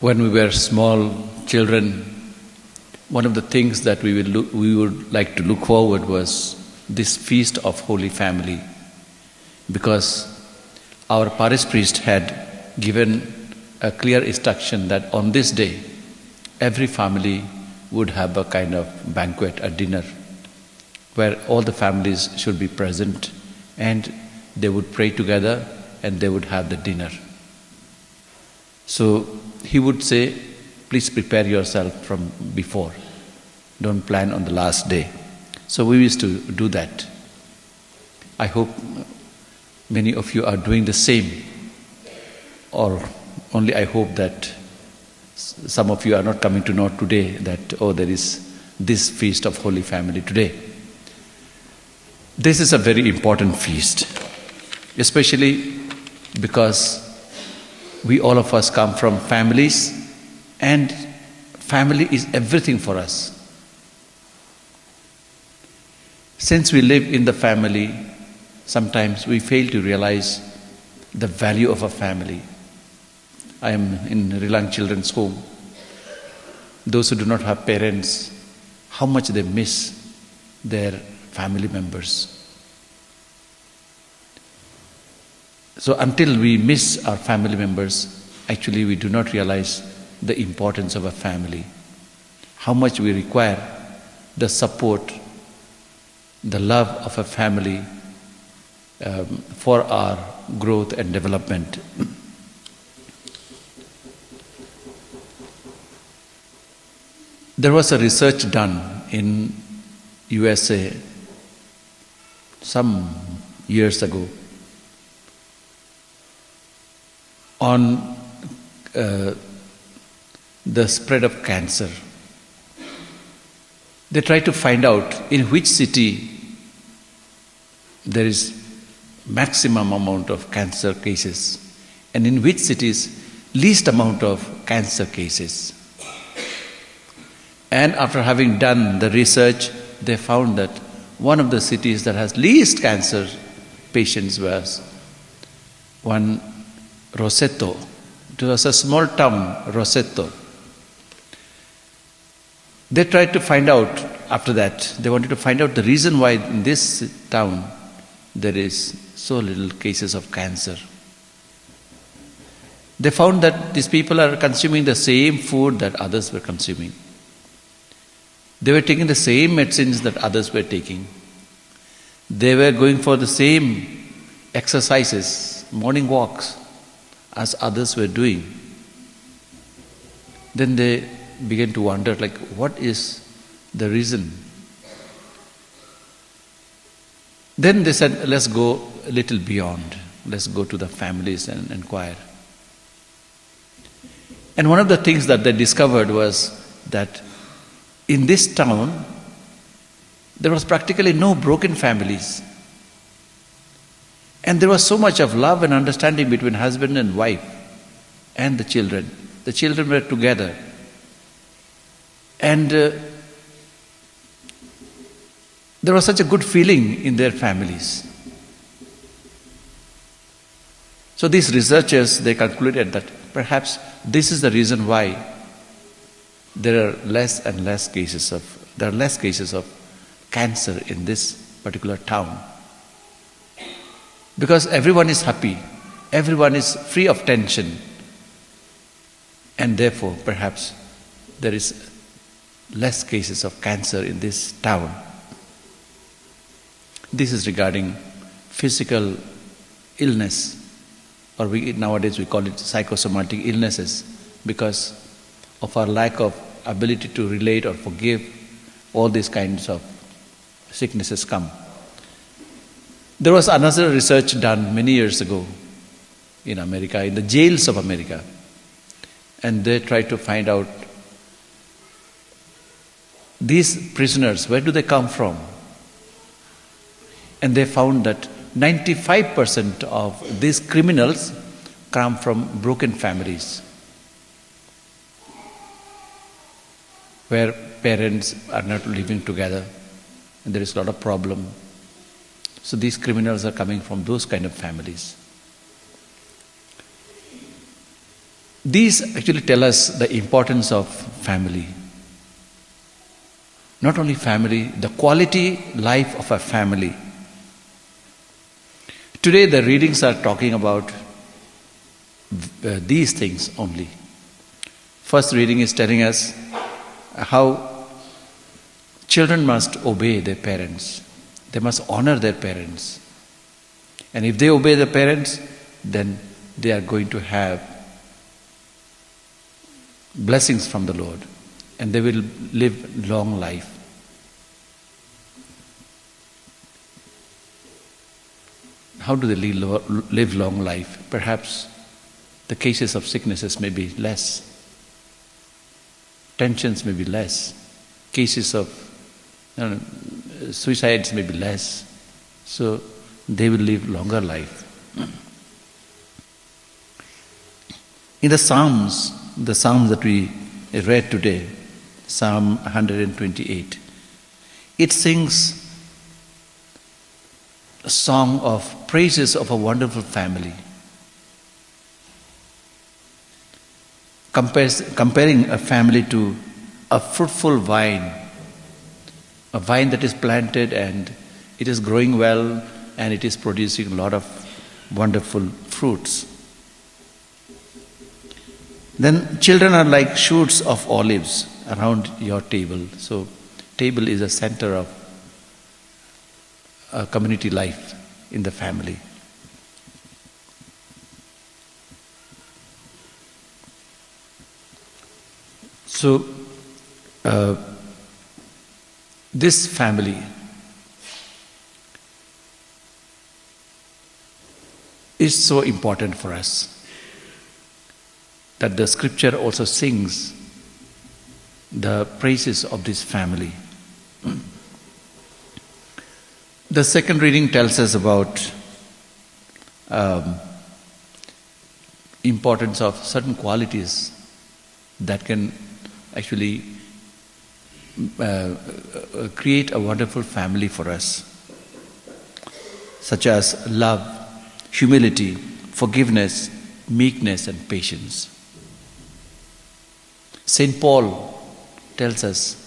When we were small children, one of the things that we would like to look forward was this feast of Holy Family, because our parish priest had given a clear instruction that on this day, every family would have a kind of banquet, a dinner, where all the families should be present and they would pray together and they would have the dinner. So he would say, please prepare yourself from before. Don't plan on the last day. So we used to do that. I hope many of you are doing the same, or only I hope that some of you are not coming to know today that, there is this feast of Holy Family today. This is a very important feast, especially because we all of us come from families, and family is everything for us. Since we live in the family, sometimes we fail to realize the value of a family. I am in Rilang Children's Home. Those who do not have parents, how much they miss their family members. So until we miss our family members, actually we do not realize the importance of a family, how much we require the support, the love of a family for our growth and development. There was a research done in USA some years ago on the spread of cancer. They tried to find out in which city there is maximum amount of cancer cases and in which cities least amount of cancer cases. And after having done the research, they found that one of the cities that has least cancer patients was one Roseto. It was a small town, Roseto. They tried to find out after that, they wanted to find out the reason why in this town there is so little cases of cancer. They found that these people are consuming the same food that others were consuming. They were taking the same medicines that others were taking. They were going for the same exercises, morning walks, as others were doing. Then they began to wonder, what is the reason? Then they said, let's go a little beyond. Let's go to the families and inquire. And one of the things that they discovered was that in this town, there was practically no broken families. And there was so much of love and understanding between husband and wife and the children. The children were together. And there was such a good feeling in their families. So these researchers, they concluded that perhaps this is the reason why there are less cases of cancer in this particular town. Because everyone is happy, everyone is free of tension, and therefore perhaps there is less cases of cancer in this town. This is regarding physical illness, or nowadays we call it psychosomatic illnesses, because of our lack of ability to relate or forgive, all these kinds of sicknesses come. There was another research done many years ago in America, in the jails of America, and they tried to find out these prisoners, where do they come from? And they found that 95% of these criminals come from broken families, where parents are not living together and there is a lot of problem. So these criminals are coming from those kind of families. These actually tell us the importance of family. Not only family, the quality life of a family. Today the readings are talking about these things only. First reading is telling us how children must obey their parents. They must honor their parents. And if they obey their parents, then they are going to have blessings from the Lord, and they will live long life. How do they live long life? Perhaps the cases of sicknesses may be less, tensions may be less, cases of suicides may be less, so they will live longer life. In the Psalms that we read today, Psalm 128, it sings a song of praises of a wonderful family. Comparing a family to a fruitful vine, a vine that is planted and it is growing well and it is producing a lot of wonderful fruits. Then children are like shoots of olives around your table. So table is a center of community life in the family. So this family is so important for us that the scripture also sings the praises of this family. The second reading tells us about importance of certain qualities that can actually create a wonderful family for us, such as love, humility, forgiveness, meekness and patience. Saint Paul tells us,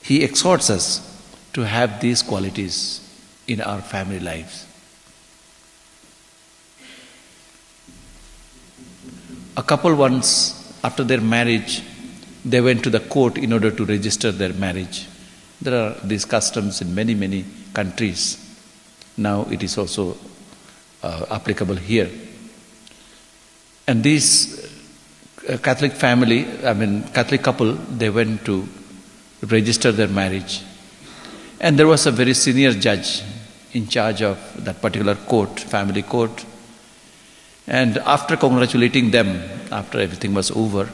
he exhorts us to have these qualities in our family lives. A couple once, after their marriage, they went to the court in order to register their marriage. There are these customs in many, many countries. Now it is also applicable here. And this Catholic couple, they went to register their marriage. And there was a very senior judge in charge of that particular court, family court. And after congratulating them, after everything was over,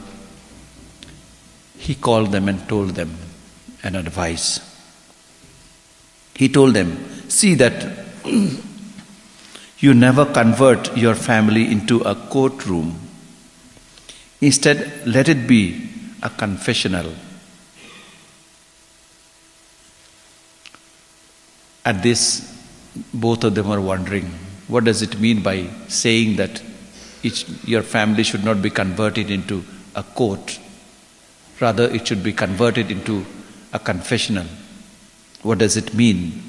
he called them and told them an advice. He told them, see that you never convert your family into a courtroom. Instead, let it be a confessional. At this, both of them are wondering, what does it mean by saying that your family should not be converted into a court? Rather, it should be converted into a confessional. What does it mean?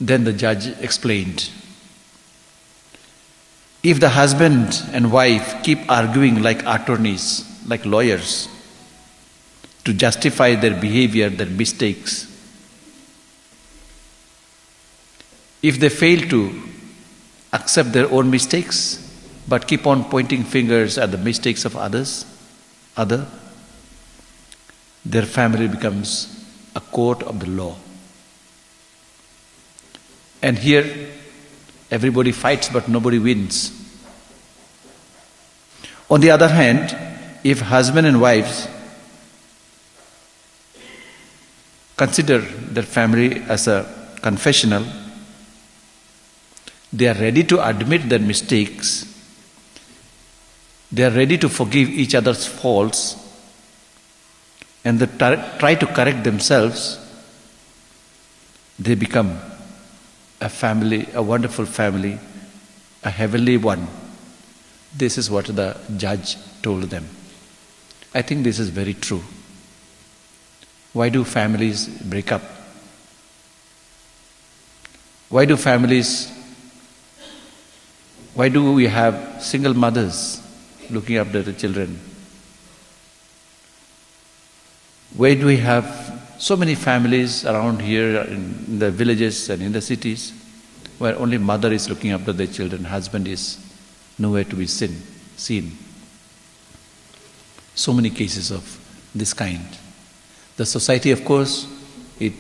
Then the judge explained, if the husband and wife keep arguing like attorneys, like lawyers, to justify their behavior, their mistakes, if they fail to accept their own mistakes, but keep on pointing fingers at the mistakes of other, their family becomes a court of the law. And here, everybody fights but nobody wins. On the other hand, if husband and wives consider their family as a confessional, they are ready to admit their mistakes, they are ready to forgive each other's faults, and they try to correct themselves, they become a family, a wonderful family, a heavenly one, This is what the judge told them. I think this is very true. Why do families break up? Why do we have single mothers looking after the children? Why do we have so many families around here in the villages and in the cities where only mother is looking after their children, husband is nowhere to be seen? So many cases of this kind. The society, of course, it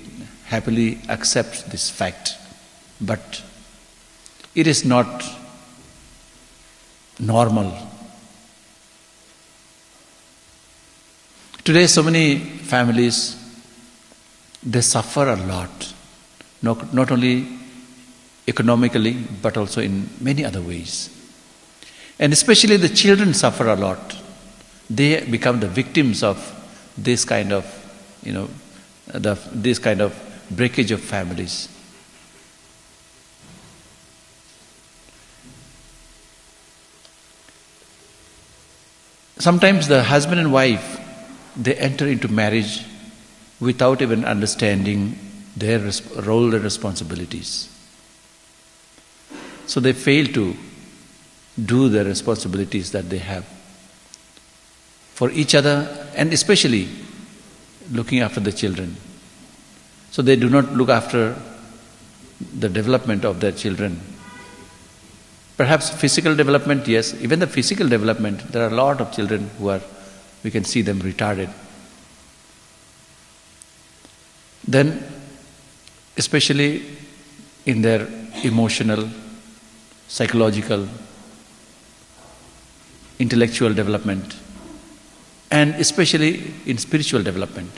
happily accepts this fact, but it is not normal. Today, so many families, they suffer a lot, not only economically, but also in many other ways. And especially the children suffer a lot. They become the victims of this kind of, this kind of breakage of families. Sometimes the husband and wife, they enter into marriage without even understanding their role and responsibilities. So they fail to do the responsibilities that they have for each other, and especially looking after the children. So they do not look after the development of their children. Perhaps physical development, yes. Even the physical development, there are a lot of children who are, we can see them retarded. Then, especially in their emotional, psychological, intellectual development, and especially in spiritual development,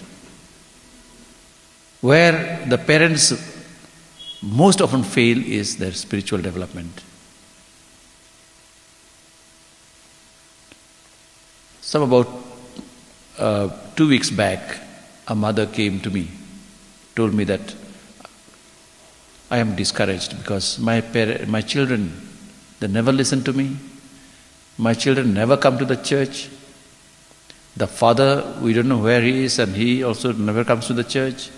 where the parents most often fail is their spiritual development. Some about 2 weeks back, a mother came to me, told me that I am discouraged because my children, they never listen to me. My children never come to the church. The father, we don't know where he is, and he also never comes to the church.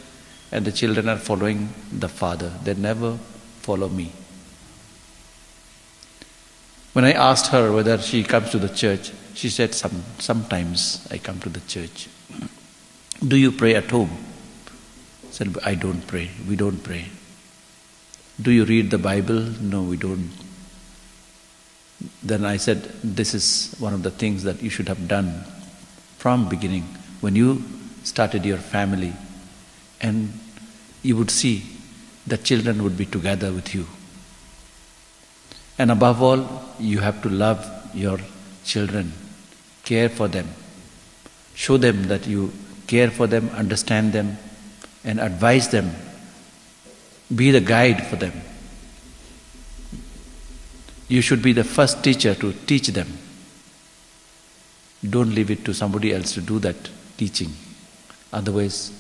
And the children are following the father. They never follow me. When I asked her whether she comes to the church, she said, sometimes I come to the church. Do you pray at home? I said, I don't pray. We don't pray. Do you read the Bible? No, we don't. Then I said, this is one of the things that you should have done from beginning, when you started your family, and you would see that children would be together with you. And above all, you have to love your children, care for them, show them that you care for them, understand them, and advise them. Be the guide for them. You should be the first teacher to teach them. Don't leave it to somebody else to do that teaching. Otherwise,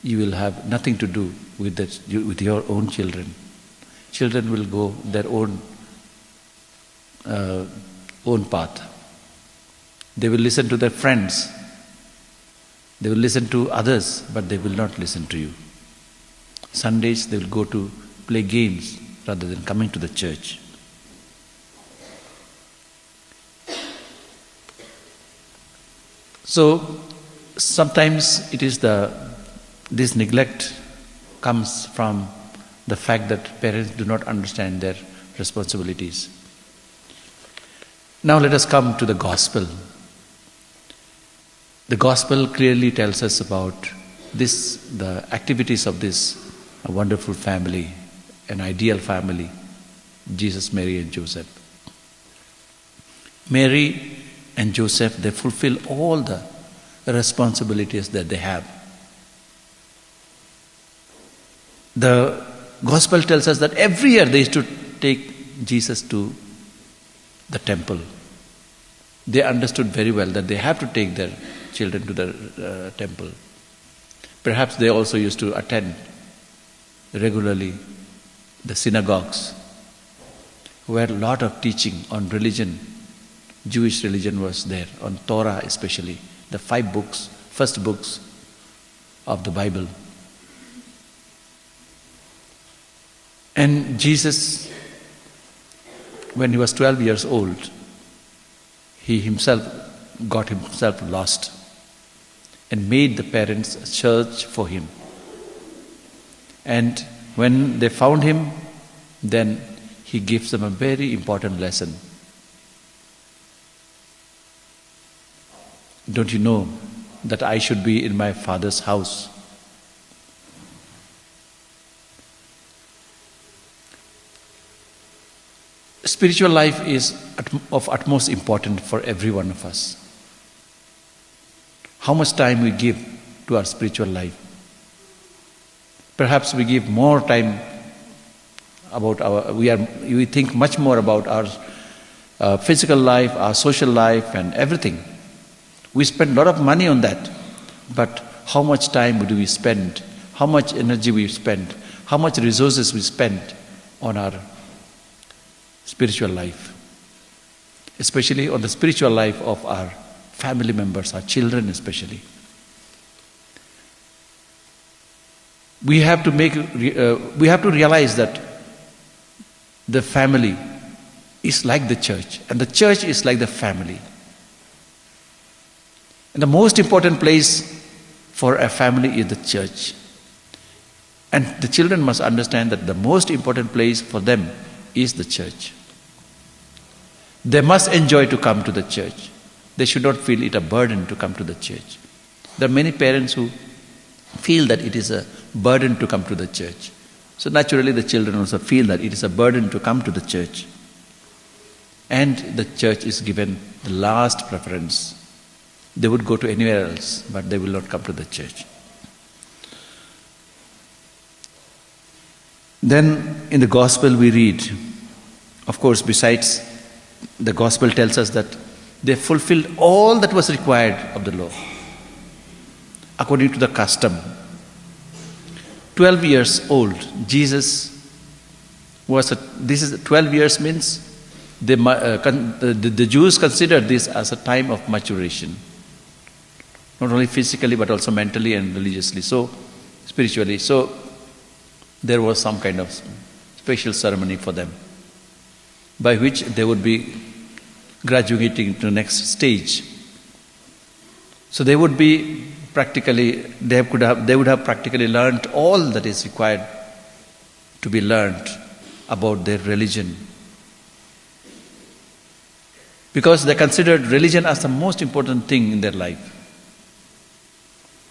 you will have nothing to do with your own children. Children will go their own path. They will listen to their friends. They will listen to others, but they will not listen to you. Sundays they will go to play games rather than coming to the church. So sometimes it is this neglect comes from the fact that parents do not understand their responsibilities. Now let us come to the gospel. The gospel clearly tells us about the activities of this wonderful family, an ideal family, Jesus, Mary and Joseph. Mary and Joseph, they fulfill all the responsibilities that they have. The gospel tells us that every year they used to take Jesus to the temple. They understood very well that they have to take their children to the temple. Perhaps they also used to attend regularly the synagogues, where a lot of teaching on religion Jewish religion was there, on Torah especially, the 5 books, first books of the Bible. And Jesus, when he was 12 years old, he himself got himself lost and made the parents search for him. And when they found him, then he gives them a very important lesson. Don't you know that I should be in my Father's house? Spiritual life is of utmost importance for every one of us. How much time we give to our spiritual life? Perhaps we give more time about we think much more about our physical life, our social life and everything. We spend a lot of money on that, but how much time do we spend? How much energy we spend? How much resources we spend on our spiritual life? Especially on the spiritual life of our family members, our children especially. We have to realize that the family is like the church, and the church is like the family. And the most important place for a family is the church. And the children must understand that the most important place for them is the church. They must enjoy to come to the church. They should not feel it a burden to come to the church. There are many parents who feel that it is a burden to come to the church. So naturally the children also feel that it is a burden to come to the church. And the church is given the last preference. They would go to anywhere else, but they will not come to the church. Then in the gospel we read, of course, besides the gospel tells us that they fulfilled all that was required of the law according to the custom. 12 years old, Jesus was 12 years means the Jews considered this as a time of maturation. Not only physically but also mentally and religiously, so spiritually. So there was some kind of special ceremony for them by which they would be graduating to the next stage. So they would be they would have practically learned all that is required to be learned about their religion. Because they considered religion as the most important thing in their life.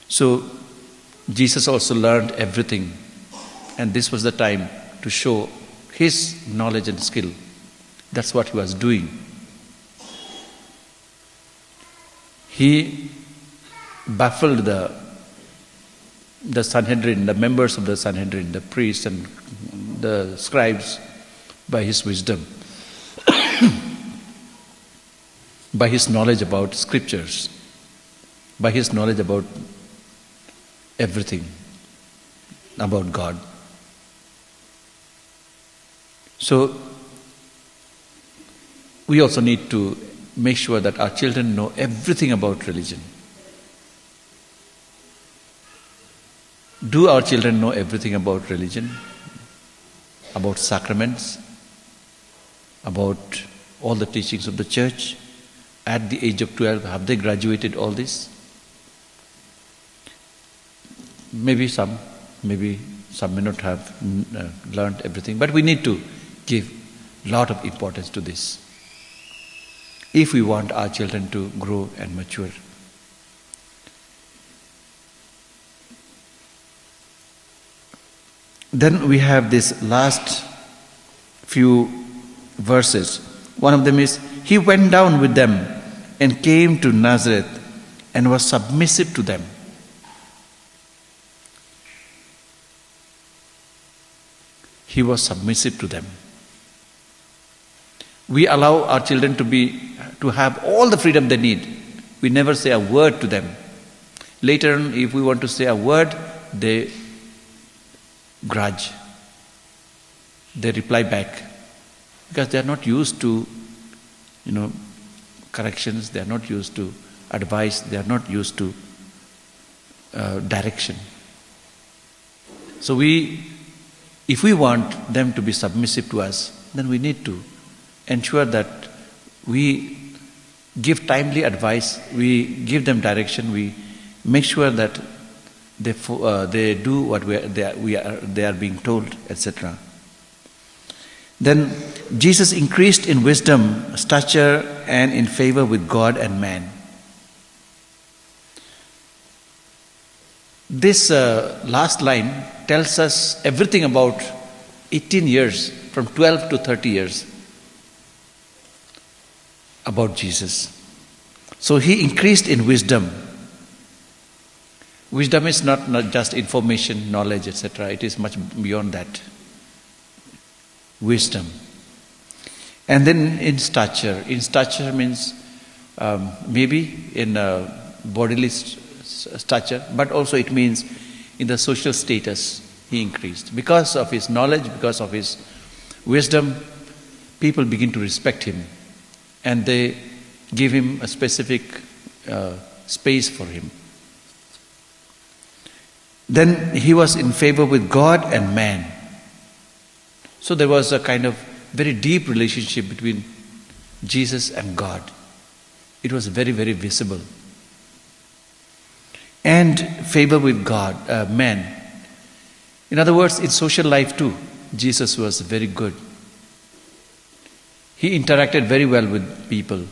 So Jesus also learned everything, and this was the time to show his knowledge and skill. That's what he was doing. He baffled the Sanhedrin, the members of the Sanhedrin, the priests and the scribes by his wisdom, by his knowledge about scriptures, by his knowledge about everything about God. So we also need to make sure that our children know everything about religion. Do our children know everything about religion? About sacraments? About all the teachings of the church? At the age of 12, have they graduated all this? Maybe some may not have learned everything, but we need to give a lot of importance to this if we want our children to grow and mature. Then we have this last few verses. One of them is, he went down with them and came to Nazareth and was submissive to them. He was submissive to them. We allow our children to have all the freedom they need. We never say a word to them. Later on, if we want to say a word, they grudge. They reply back because they are not used to, corrections, they are not used to advice, they are not used to direction. So if we want them to be submissive to us, then we need to ensure that we give timely advice, we give them direction, we make sure that they do what they are being told, etc. Then Jesus increased in wisdom, stature, and in favor with God and man. This last line tells us everything about 18 years, from 12 to 30 years, about Jesus. So he increased in wisdom. Wisdom is not just information, knowledge, etc. It is much beyond that. Wisdom. And then in stature. In stature means maybe in bodily stature, but also it means in the social status he increased. Because of his knowledge, because of his wisdom, people begin to respect him and they give him a specific space for him. Then he was in favor with God and man. So there was a kind of very deep relationship between Jesus and God. It was very, very visible. And favor with God, man. In other words, in social life too, Jesus was very good. He interacted very well with people.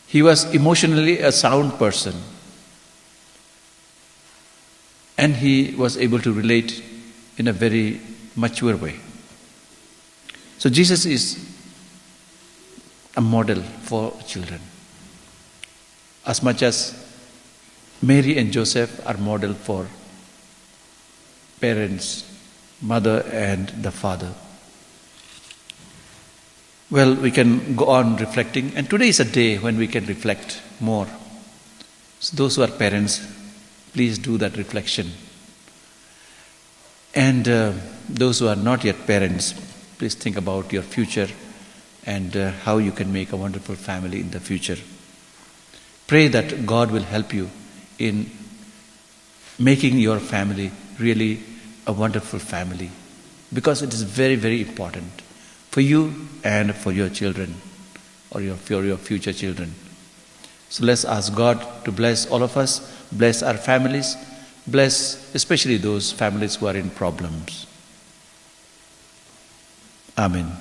He was emotionally a sound person. And he was able to relate in a very mature way. So Jesus is a model for children. As much as Mary and Joseph are model for parents, mother and the father. Well, we can go on reflecting, and today is a day when we can reflect more. So those who are parents, please do that reflection. And those who are not yet parents, please think about your future and how you can make a wonderful family in the future. Pray that God will help you in making your family really a wonderful family, because it is very, very important for you and for your children or for your future children. So let's ask God to bless all of us, bless our families, bless especially those families who are in problems. Amen.